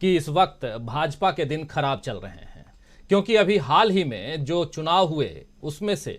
कि इस वक्त भाजपा के दिन खराब चल रहे हैं, क्योंकि अभी हाल ही में जो चुनाव हुए उसमें से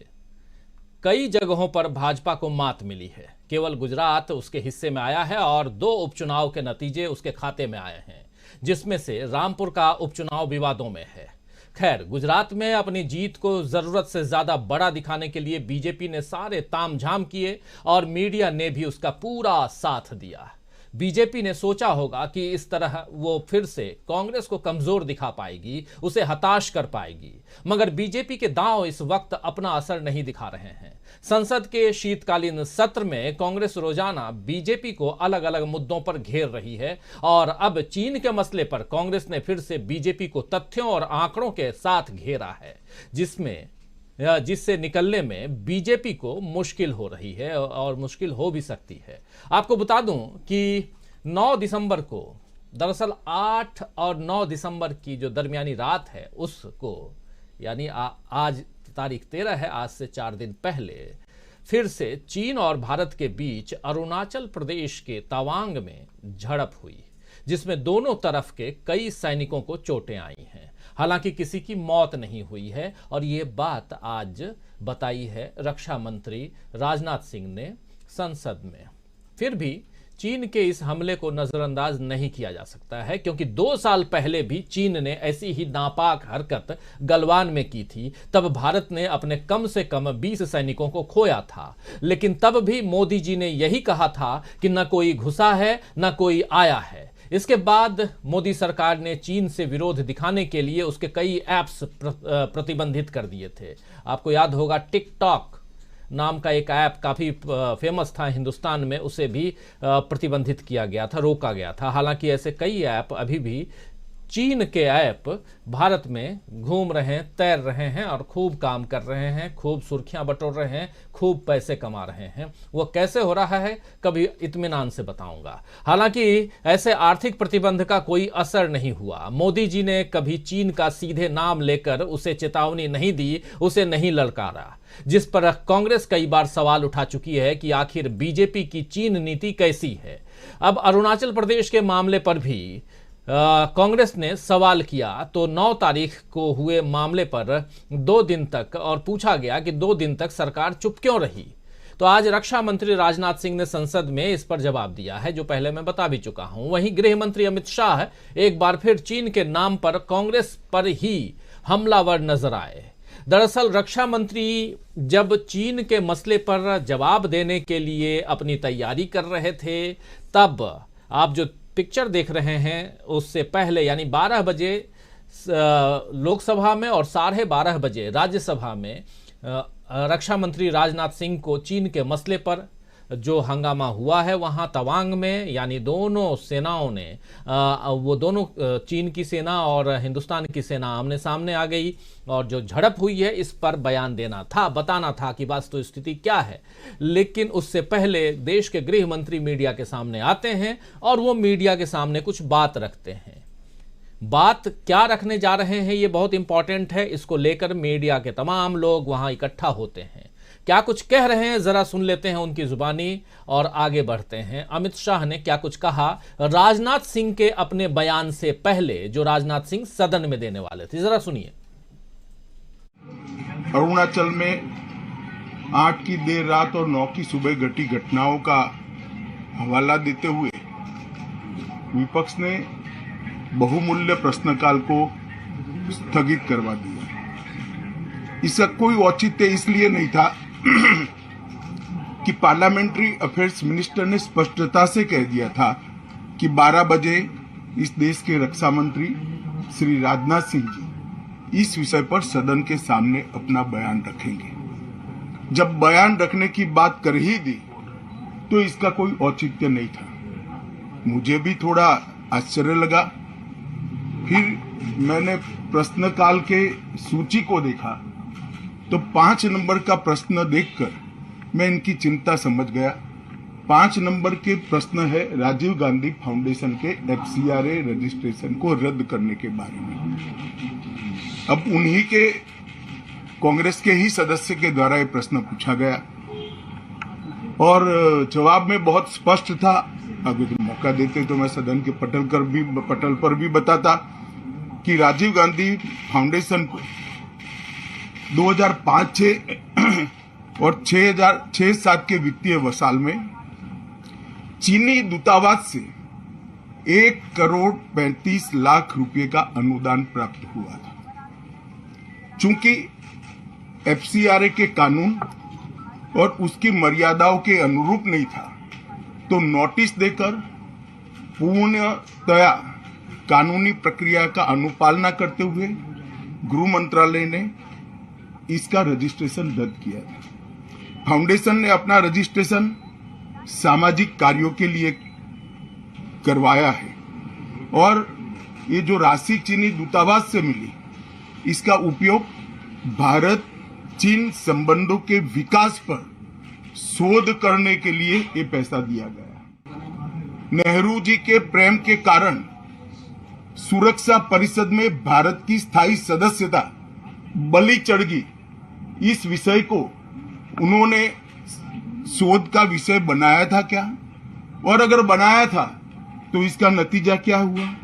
कई जगहों पर भाजपा को मात मिली है। केवल गुजरात उसके हिस्से में आया है और 2 उपचुनाव के नतीजे उसके खाते में आए हैं, जिसमें से रामपुर का उपचुनाव विवादों में है। खैर, गुजरात में अपनी जीत को जरूरत से ज्यादा बड़ा दिखाने के लिए बीजेपी ने सारे तामझाम किए और मीडिया ने भी उसका पूरा साथ दिया। बीजेपी ने सोचा होगा कि इस तरह वो फिर से कांग्रेस को कमजोर दिखा पाएगी, उसे हताश कर पाएगी, मगर बीजेपी के दांव इस वक्त अपना असर नहीं दिखा रहे हैं। संसद के शीतकालीन सत्र में कांग्रेस रोजाना बीजेपी को अलग अलग मुद्दों पर घेर रही है और अब चीन के मसले पर कांग्रेस ने फिर से बीजेपी को तथ्यों और आंकड़ों के साथ घेरा है, जिससे निकलने में बीजेपी को मुश्किल हो रही है और मुश्किल हो भी सकती है। आपको बता दूं कि 9 दिसंबर को, दरअसल 8 और 9 दिसंबर की जो दरमियानी रात है उसको, यानी आज तारीख 13 है, आज से 4 दिन पहले फिर से चीन और भारत के बीच अरुणाचल प्रदेश के तवांग में झड़प हुई, जिसमें दोनों तरफ के कई सैनिकों को चोटें आई हैं। हालांकि किसी की मौत नहीं हुई है और ये बात आज बताई है रक्षा मंत्री राजनाथ सिंह ने संसद में। फिर भी चीन के इस हमले को नजरअंदाज नहीं किया जा सकता है, क्योंकि 2 साल पहले भी चीन ने ऐसी ही नापाक हरकत गलवान में की थी। तब भारत ने अपने कम से कम 20 सैनिकों को खोया था, लेकिन तब भी मोदी जी ने यही कहा था कि न कोई घुसा है न कोई आया है। इसके बाद मोदी सरकार ने चीन से विरोध दिखाने के लिए उसके कई ऐप्स प्रतिबंधित कर दिए थे। आपको याद होगा, टिकटॉक नाम का एक ऐप काफ़ी फेमस था हिंदुस्तान में, उसे भी प्रतिबंधित किया गया था, रोका गया था। हालांकि ऐसे कई ऐप अभी भी, चीन के ऐप भारत में घूम रहे हैं, तैर रहे हैं और खूब काम कर रहे हैं, खूब सुर्खियां बटोर रहे हैं, खूब पैसे कमा रहे हैं। वो कैसे हो रहा है कभी इत्मीनान से बताऊंगा। हालांकि ऐसे आर्थिक प्रतिबंध का कोई असर नहीं हुआ। मोदी जी ने कभी चीन का सीधे नाम लेकर उसे चेतावनी नहीं दी, उसे नहीं ललकारा, जिस पर कांग्रेस कई बार सवाल उठा चुकी है कि आखिर बीजेपी की चीन नीति कैसी है। अब अरुणाचल प्रदेश के मामले पर भी कांग्रेस ने सवाल किया तो 9 तारीख को हुए मामले पर 2 दिन तक, और पूछा गया कि 2 दिन तक सरकार चुप क्यों रही। तो आज रक्षा मंत्री राजनाथ सिंह ने संसद में इस पर जवाब दिया है, जो पहले मैं बता भी चुका हूं। वहीं गृह मंत्री अमित शाह एक बार फिर चीन के नाम पर कांग्रेस पर ही हमलावर नजर आए। दरअसल रक्षा मंत्री जब चीन के मसले पर जवाब देने के लिए अपनी तैयारी कर रहे थे, तब आप जो पिक्चर देख रहे हैं उससे पहले, यानी 12 बजे लोकसभा में और 12:30 बजे राज्यसभा में रक्षा मंत्री राजनाथ सिंह को चीन के मसले पर जो हंगामा हुआ है वहां तवांग में, यानी दोनों सेनाओं ने, वो दोनों चीन की सेना और हिंदुस्तान की सेना आमने सामने आ गई और जो झड़प हुई है इस पर बयान देना था, बताना था कि वास्तविक स्थिति क्या है। लेकिन उससे पहले देश के गृह मंत्री मीडिया के सामने आते हैं और वो मीडिया के सामने कुछ बात रखते हैं। बात क्या रखने जा रहे हैं ये बहुत इंपॉर्टेंट है। इसको लेकर मीडिया के तमाम लोग वहां इकट्ठा होते हैं। क्या कुछ कह रहे हैं जरा सुन लेते हैं उनकी जुबानी और आगे बढ़ते हैं। अमित शाह ने क्या कुछ कहा राजनाथ सिंह के अपने बयान से पहले, जो राजनाथ सिंह सदन में देने वाले थे, जरा सुनिए। अरुणाचल में 8 की देर रात और 9 की सुबह घटी घटनाओं का हवाला देते हुए विपक्ष ने बहुमूल्य प्रश्नकाल को स्थगित करवा दिया। इसका कोई औचित्य इसलिए नहीं था कि पार्लियामेंट्री अफेयर्स मिनिस्टर ने स्पष्टता से कह दिया था कि 12 बजे इस देश के रक्षा मंत्री श्री राजनाथ सिंह जी इस विषय पर सदन के सामने अपना बयान रखेंगे। जब बयान रखने की बात कर ही दी तो इसका कोई औचित्य नहीं था। मुझे भी थोड़ा आश्चर्य लगा। फिर मैंने प्रश्नकाल के सूची को देखा तो 5 नंबर का प्रश्न देखकर मैं इनकी चिंता समझ गया। 5 नंबर के प्रश्न है राजीव गांधी फाउंडेशन के FCRA रजिस्ट्रेशन को रद्द करने के बारे में। अब उन्हीं के कांग्रेस के ही सदस्य के द्वारा ये प्रश्न पूछा गया और जवाब में बहुत स्पष्ट था। मौका देते तो मैं सदन के पटल पर भी बताता कि राजीव गांधी फाउंडेशन को 2005-6 और 2006-07 के वित्तीय वर्ष में चीनी दूतावास से 1,35,00,000 रुपए का अनुदान प्राप्त हुआ था। चूंकि एफसीआरए के कानून और उसकी मर्यादाओं के अनुरूप नहीं था, तो नोटिस देकर पूर्णतया कानूनी प्रक्रिया का अनुपालना करते हुए गृह मंत्रालय ने इसका रजिस्ट्रेशन रद्द किया था। फाउंडेशन ने अपना रजिस्ट्रेशन सामाजिक कार्यों के लिए करवाया है और ये जो राशि चीनी दूतावास से मिली, इसका उपयोग भारत चीन संबंधों के विकास पर शोध करने के लिए ये पैसा दिया गया। नेहरू जी के प्रेम के कारण सुरक्षा परिषद में भारत की स्थायी सदस्यता बलि चढ़ गई। इस विषय को उन्होंने शोध का विषय बनाया था क्या, और अगर बनाया था तो इसका नतीजा क्या हुआ?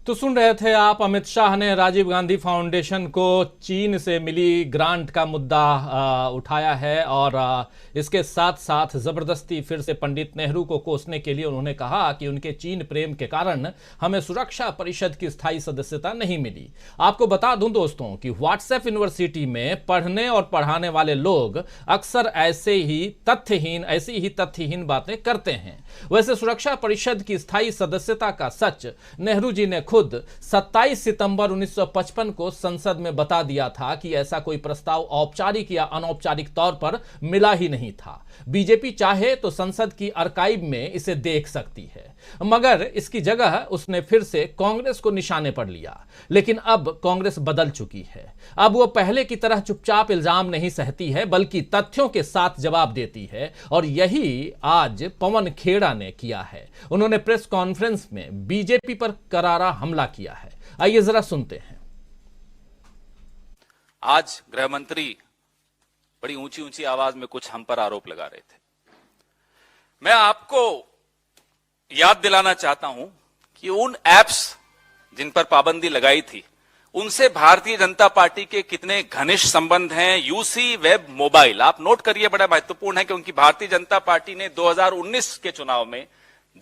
तो सुन रहे थे आप, अमित शाह ने राजीव गांधी फाउंडेशन को चीन से मिली ग्रांट का मुद्दा उठाया है और इसके साथ साथ जबरदस्ती फिर से पंडित नेहरू को कोसने के लिए उन्होंने कहा कि उनके चीन प्रेम के कारण हमें सुरक्षा परिषद की स्थायी सदस्यता नहीं मिली। आपको बता दूं दोस्तों कि व्हाट्सएप यूनिवर्सिटी में पढ़ने और पढ़ाने वाले लोग अक्सर ऐसी ही तथ्यहीन बातें करते हैं। वैसे सुरक्षा परिषद की स्थायी सदस्यता का सच नेहरू जी ने खुद 27 सितंबर 1955 को संसद में बता दिया था कि ऐसा कोई प्रस्ताव औपचारिक या अनौपचारिक तौर पर मिला ही नहीं था। बीजेपी चाहे तो संसद की आर्काइव में इसे देख सकती है, मगर इसकी जगह उसने फिर से कांग्रेस को निशाने पर लिया। लेकिन अब कांग्रेस बदल चुकी है। अब वो पहले की तरह चुपचाप इल्जाम नहीं सहती है, बल्कि तथ्यों के साथ जवाब देती है, और यही आज पवन खेड़ा ने किया है। उन्होंने प्रेस कॉन्फ्रेंस में बीजेपी पर करारा हमला किया है। आइए जरा सुनते हैं। आज गृह मंत्री बड़ी ऊंची ऊंची आवाज में कुछ हम पर आरोप लगा रहे थे। मैं आपको याद दिलाना चाहता हूं कि उन एप्स जिन पर पाबंदी लगाई थी, उनसे भारतीय जनता पार्टी के कितने घनिष्ठ संबंध हैं। यूसी वेब मोबाइल आप नोट करिए, बड़ा महत्वपूर्ण है, क्योंकि भारतीय जनता पार्टी ने 2019 के चुनाव में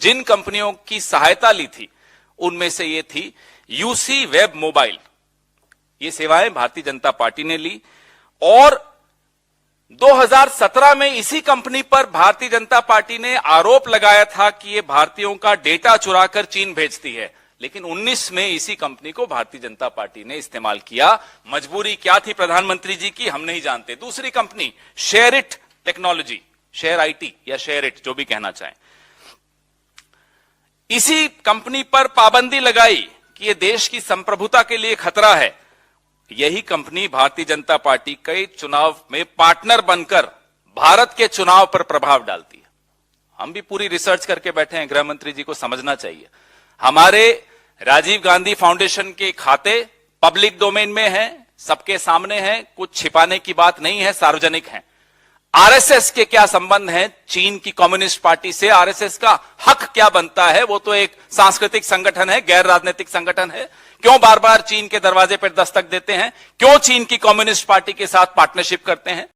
जिन कंपनियों की सहायता ली थी, उनमें से ये थी यूसी वेब मोबाइल। ये सेवाएं भारतीय जनता पार्टी ने ली और 2017 में इसी कंपनी पर भारतीय जनता पार्टी ने आरोप लगाया था कि ये भारतीयों का डेटा चुराकर चीन भेजती है। लेकिन 19 में इसी कंपनी को भारतीय जनता पार्टी ने इस्तेमाल किया। मजबूरी क्या थी प्रधानमंत्री जी की, हम नहीं जानते। दूसरी company SHAREit technology, share IT या शेयरिट, जो भी कहना चाहें, इसी कंपनी पर पाबंदी लगाई कि यह देश की संप्रभुता के लिए खतरा है। यही कंपनी भारतीय जनता पार्टी के चुनाव में पार्टनर बनकर भारत के चुनाव पर प्रभाव डालती है। हम भी पूरी रिसर्च करके बैठे हैं, गृह मंत्री जी को समझना चाहिए। हमारे राजीव गांधी फाउंडेशन के खाते पब्लिक डोमेन में हैं, सबके सामने हैं, कुछ छिपाने की बात नहीं है, सार्वजनिक हैं। आरएसएस के क्या संबंध हैं चीन की कम्युनिस्ट पार्टी से? आरएसएस का हक क्या बनता है? वो तो एक सांस्कृतिक संगठन है, गैर राजनीतिक संगठन है। क्यों बार बार चीन के दरवाजे पर दस्तक देते हैं? क्यों चीन की कम्युनिस्ट पार्टी के साथ पार्टनरशिप करते हैं?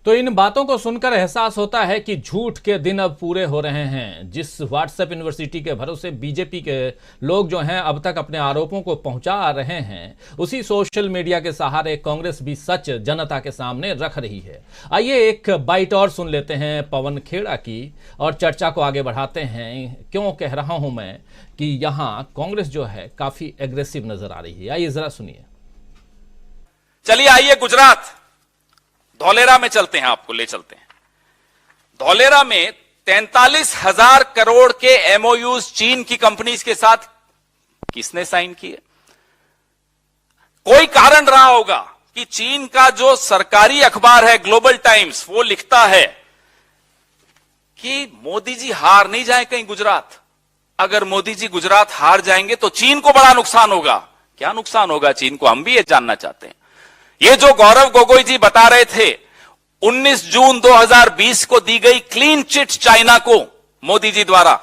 तो इन बातों को सुनकर एहसास होता है कि झूठ के दिन अब पूरे हो रहे हैं। जिस व्हाट्सएप यूनिवर्सिटी के भरोसे बीजेपी के लोग जो हैं अब तक अपने आरोपों को पहुंचा रहे हैं, उसी सोशल मीडिया के सहारे कांग्रेस भी सच जनता के सामने रख रही है। आइए एक बाइट और सुन लेते हैं पवन खेड़ा की और चर्चा को आगे बढ़ाते हैं। क्यों कह रहा हूं मैं कि यहां कांग्रेस जो है काफी एग्रेसिव नजर आ रही है। आइए जरा सुनिए। चलिए आइए गुजरात धौलेरा में चलते हैं, आपको ले चलते हैं। धौलेरा में 43,000 करोड़ के एमओयूज चीन की कंपनीज के साथ किसने साइन किए? कोई कारण रहा होगा कि चीन का जो सरकारी अखबार है ग्लोबल टाइम्स, वो लिखता है कि मोदी जी हार नहीं जाए कहीं गुजरात। अगर मोदी जी गुजरात हार जाएंगे तो चीन को बड़ा नुकसान होगा। क्या नुकसान होगा चीन को, हम भी ये जानना चाहते हैं। ये जो गौरव गोगोई जी बता रहे थे, 19 जून 2020 को दी गई क्लीन चिट चाइना को मोदी जी द्वारा,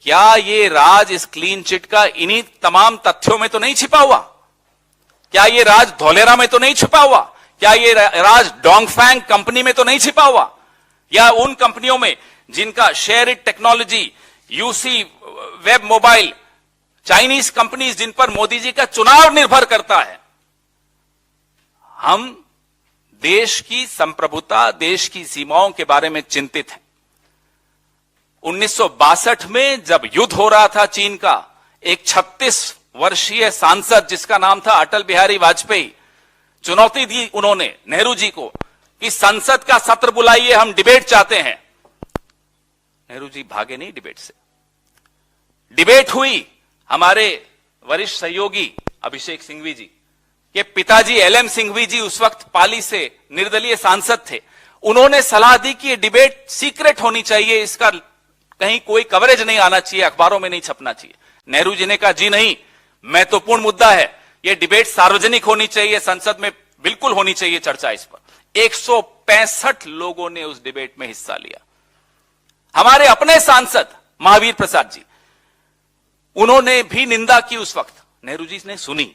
क्या ये राज इस क्लीन चिट का इन्हीं तमाम तथ्यों में तो नहीं छिपा हुआ? क्या ये राज धोलेरा में तो नहीं छिपा हुआ? क्या ये राज डोंगफैंग कंपनी में तो नहीं छिपा हुआ? या उन कंपनियों में जिनका share IT technology, UC Web mobile, Chinese companies जिन पर मोदी जी का चुनाव निर्भर करता है? हम देश की संप्रभुता, देश की सीमाओं के बारे में चिंतित हैं। 1962 में जब युद्ध हो रहा था चीन का, एक 36 वर्षीय सांसद जिसका नाम था अटल बिहारी वाजपेयी, चुनौती दी उन्होंने नेहरू जी को कि संसद का सत्र बुलाइए, हम डिबेट चाहते हैं। नेहरू जी भागे नहीं डिबेट से। डिबेट हुई। हमारे वरिष्ठ सहयोगी अभिषेक सिंघवी जी के पिताजी एलएम सिंघवी जी उस वक्त पाली से निर्दलीय सांसद थे। उन्होंने सलाह दी कि ये डिबेट सीक्रेट होनी चाहिए, इसका कहीं कोई कवरेज नहीं आना चाहिए, अखबारोरों में नहीं छपना चाहिए। नेहरू जी ने कहा जी नहीं, महत्वपूर्ण मुद्दा है, यह डिबेट सार्वजनिक होनी चाहिए, संसद में बिल्कुल होनी चाहिए चर्चा इस पर। 165 लोगों ने उस डिबेट में हिस्सा लिया। हमारे अपने सांसद महावीर प्रसाद जी, उन्होंने भी निंदा की उस वक्त। नेहरू जी ने सुनी।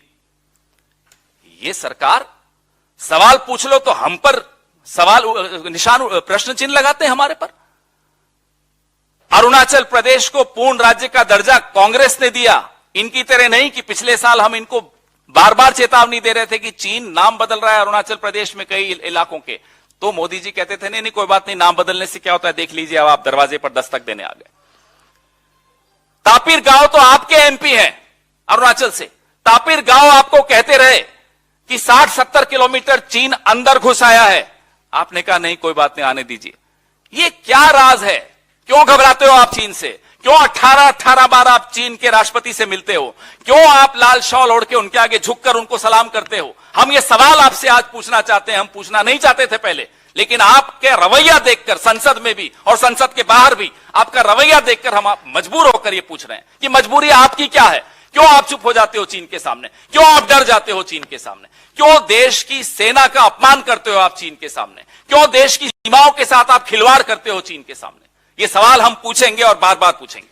ये सरकार सवाल पूछ लो तो हम पर सवाल निशान प्रश्न चिन्ह लगाते हैं हमारे पर। अरुणाचल प्रदेश को पूर्ण राज्य का दर्जा कांग्रेस ने दिया, इनकी तरह नहीं कि पिछले साल हम इनको बार बार चेतावनी दे रहे थे कि चीन नाम बदल रहा है अरुणाचल प्रदेश में कई इलाकों के, तो मोदी जी कहते थे नहीं कोई बात नहीं, नाम बदलने से क्या होता है देख लीजिए, अब आप दरवाजे पर दस्तक देने आ गए। तापिर गांव तो आपके एमपी हैं अरुणाचल से। तापिर गांव आपको कहते रहे कि 60-70 किलोमीटर चीन अंदर घुस आया है, आपने कहा नहीं कोई बात नहीं, आने दीजिए। ये क्या राज है? क्यों घबराते हो आप चीन से? क्यों 18 बार आप चीन के राष्ट्रपति से मिलते हो? क्यों आप लाल शॉल ओढ़ के उनके आगे झुककर उनको सलाम करते हो? हम ये सवाल आपसे आज पूछना चाहते हैं। हम पूछना नहीं चाहते थे पहले, लेकिन आपके रवैया देखकर संसद में भी और संसद के बाहर भी आपका रवैया देखकर हम मजबूर होकर ये पूछ रहे हैं कि मजबूरी आपकी क्या है? क्यों आप चुप हो जाते हो चीन के सामने? क्यों आप डर जाते हो चीन के सामने? क्यों देश की सेना का अपमान करते हो आप चीन के सामने? क्यों देश की सीमाओं के साथ आप खिलवाड़ करते हो चीन के सामने? ये सवाल हम पूछेंगे और बार बार पूछेंगे।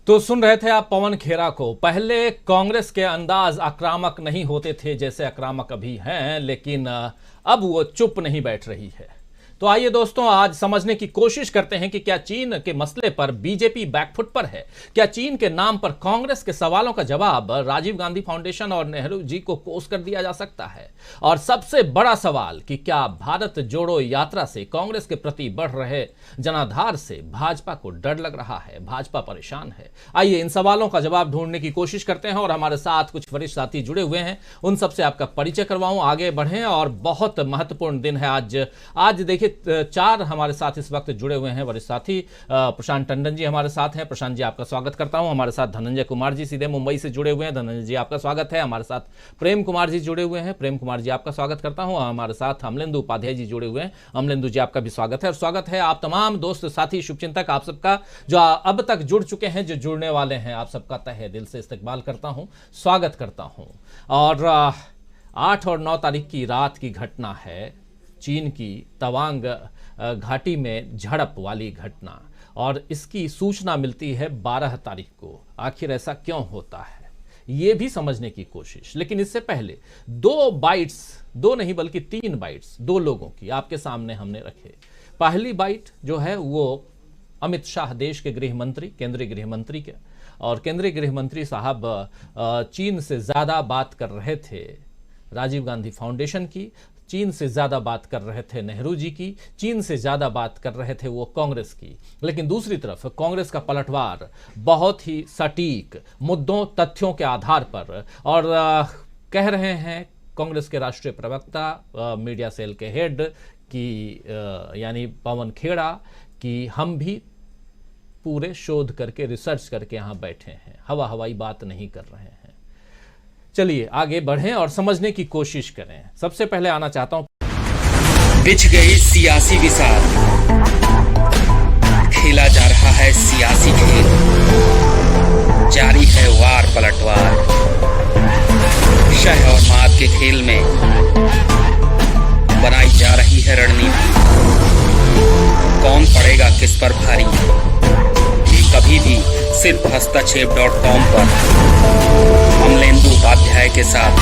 तो सुन रहे थे आप पवन खेरा को। पहले कांग्रेस के अंदाज आक्रामक नहीं होते थे जैसे आक्रामक अभी हैं, लेकिन अब वो चुप नहीं बैठ रही है। तो आइए दोस्तों, आज समझने की कोशिश करते हैं कि क्या चीन के मसले पर बीजेपी बैकफुट पर है? क्या चीन के नाम पर कांग्रेस के सवालों का जवाब राजीव गांधी फाउंडेशन और नेहरू जी को कोस कर दिया जा सकता है? और सबसे बड़ा सवाल कि क्या भारत जोड़ो यात्रा से कांग्रेस के प्रति बढ़ रहे जनाधार से भाजपा को डर लग रहा है? भाजपा परेशान है? आइए इन सवालों का जवाब ढूंढने की कोशिश करते हैं और हमारे साथ कुछ वरिष्ठ साथी जुड़े हुए हैं, उन सबसे आपका परिचय करवाऊं, आगे बढ़ें। और बहुत महत्वपूर्ण दिन है आज देखिए 4 हमारे साथ इस वक्त जुड़े हुए हैं वरिष्ठ साथी। प्रशांत टंडन जी हमारे साथ हैं। प्रशांत जी आपका स्वागत करता हूं। हमारे साथ धनंजय कुमार जी सीधे मुंबई से जुड़े हुए हैं। धनंजय जी आपका स्वागत है। हमारे साथ प्रेम कुमार जी जुड़े हुए हैं। प्रेम कुमार जी आपका स्वागत करता हूं। हमारे साथ अमलेंदु उपाध्याय जी जुड़े हुए हैं। अमलेंदु जी आपका भी स्वागत है। और स्वागत है आप तमाम दोस्त साथी शुभचिंतक आप सबका जो अब तक जुड़ चुके हैं, जो जुड़ने वाले हैं, आप सबका तहे दिल से इस्तकबाल करता हूं, स्वागत करता हूं। और 8 और 9 तारीख की रात की घटना है, चीन की तवांग घाटी में झड़प वाली घटना, और इसकी सूचना मिलती है 12 तारीख को। आखिर ऐसा क्यों होता है ये भी समझने की कोशिश। लेकिन इससे पहले 2 बाइट्स, 2 नहीं बल्कि 3 बाइट्स 2 लोगों की आपके सामने हमने रखे। पहली बाइट जो है वो अमित शाह, देश के गृह मंत्री, केंद्रीय गृह मंत्री के, और केंद्रीय गृह मंत्री साहब चीन से ज़्यादा बात कर रहे थे राजीव गांधी फाउंडेशन की, चीन से ज़्यादा बात कर रहे थे नेहरू जी की, चीन से ज़्यादा बात कर रहे थे वो कांग्रेस की। लेकिन दूसरी तरफ कांग्रेस का पलटवार बहुत ही सटीक मुद्दों, तथ्यों के आधार पर, और कह रहे हैं कांग्रेस के राष्ट्रीय प्रवक्ता, मीडिया सेल के हेड की यानी पवन खेड़ा, कि हम भी पूरे शोध करके, रिसर्च करके यहाँ बैठे हैं, हवाई बात नहीं कर रहे हैं। चलिए आगे बढ़ें और समझने की कोशिश करें। सबसे पहले आना चाहता हूं, बिछ गई सियासी विसार, खेला जा रहा है सियासी खेल, जारी है वार पलटवार, शह और मात के खेल में बनाई जा रही है रणनीति। कौन पड़ेगा किस पर भारी, ये कभी भी सिर्फ हस्तक्षेप.com पर। अमलेंदु उपाध्याय के साथ